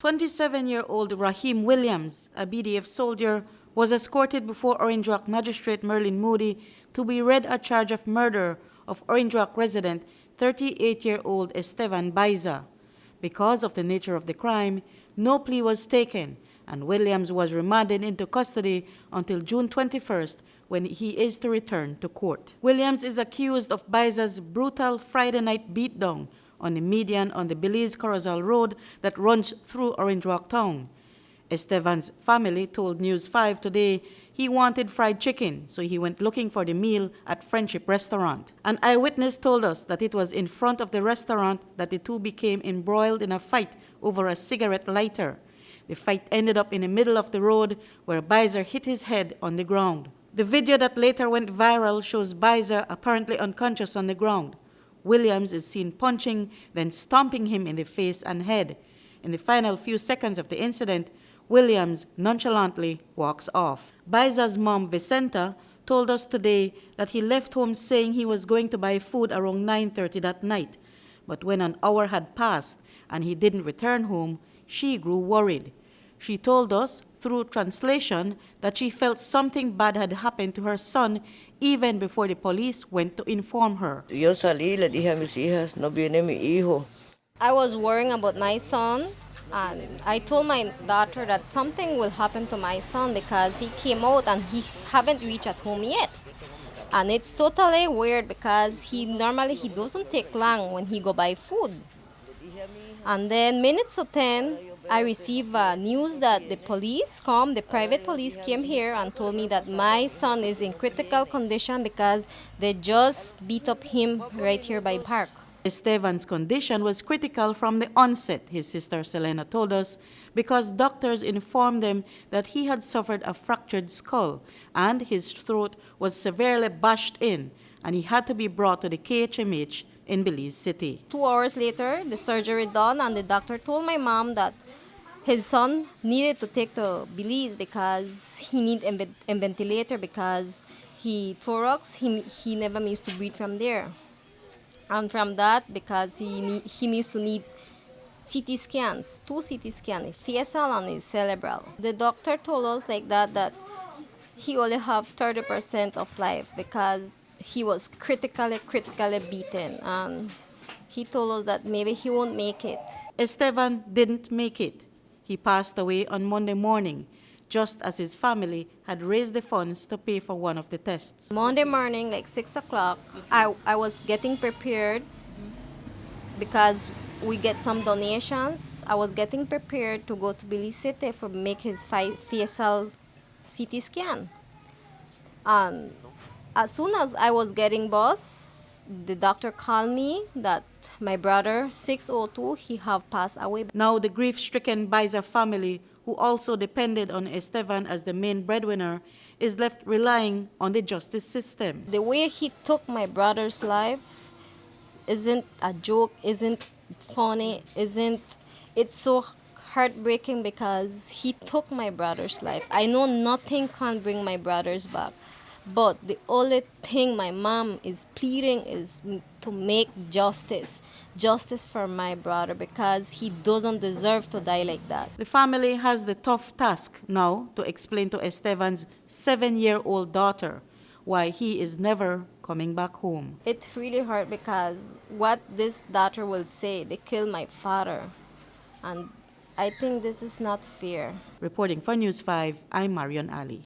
27-year-old Raheem Williams, a BDF soldier, was escorted before Orange Rock Magistrate Merlin Moody to be read a charge of murder of Orange Rock resident 38-year-old Esteban Baiza. Because of the nature of the crime, no plea was taken, and Williams was remanded into custody until June 21st, when he is to return to court. Williams is accused of Baiza's brutal Friday night beatdown on the median on the Belize Corozal Road that runs through Orange Rock Town. Esteban's family told News 5 today he wanted fried chicken, so he went looking for the meal at Friendship Restaurant. An eyewitness told us that it was in front of the restaurant that the two became embroiled in a fight over a cigarette lighter. The fight ended up in the middle of the road where Baiza hit his head on the ground. The video that later went viral shows Baiza apparently unconscious on the ground. Williams is seen punching, then stomping him in the face and head. In the final few seconds of the incident, Williams nonchalantly walks off. Baiza's mom, Vicenta, told us today that he left home saying he was going to buy food around 9:30 that night. But when an hour had passed and he didn't return home, she grew worried. She told us, through translation, that she felt something bad had happened to her son even before the police went to inform her. Yo salí, le dije a mis hijas, no viene mi hijo. I was worrying about my son, and I told my daughter that something will happen to my son because he came out and he haven't reached at home yet. And it's totally weird because he doesn't take long when he go buy food. And then minutes to 10, I received news that the private police came here and told me that my son is in critical condition because they just beat up him right here by park. Esteban's condition was critical from the onset, his sister Selena told us, because doctors informed them that he had suffered a fractured skull and his throat was severely bashed in, and he had to be brought to the KHMH in Belize City. 2 hours later, the surgery done, and the doctor told my mom that his son needed to take to Belize because he need a ventilator because he never needs to breathe from there. And from that, because he needs to need CT scans, 2 CT scans, a facial and a cerebral. The doctor told us like that he only have 30% of life because he was critically beaten, and he told us that maybe he won't make it. Esteban didn't make it. He passed away on Monday morning, just as his family had raised the funds to pay for one of the tests. Monday morning, like 6 o'clock, I was getting prepared because we get some donations. I was getting prepared to go to Belize City for make his facial CT scan. And as soon as I was getting bus, the doctor called me that my brother, 602, he have passed away. Now the grief-stricken Baiza family, who also depended on Esteban as the main breadwinner, is left relying on the justice system. The way he took my brother's life isn't a joke, isn't funny, it's so heartbreaking because he took my brother's life. I know nothing can bring my brothers back, but the only thing my mom is pleading is to make justice for my brother because he doesn't deserve to die like that. The family has the tough task now to explain to Esteban's 7-year-old daughter why he is never coming back home. It really hurt because what this daughter will say, they killed my father, and I think this is not fair. Reporting for News 5, I'm Marion Ali.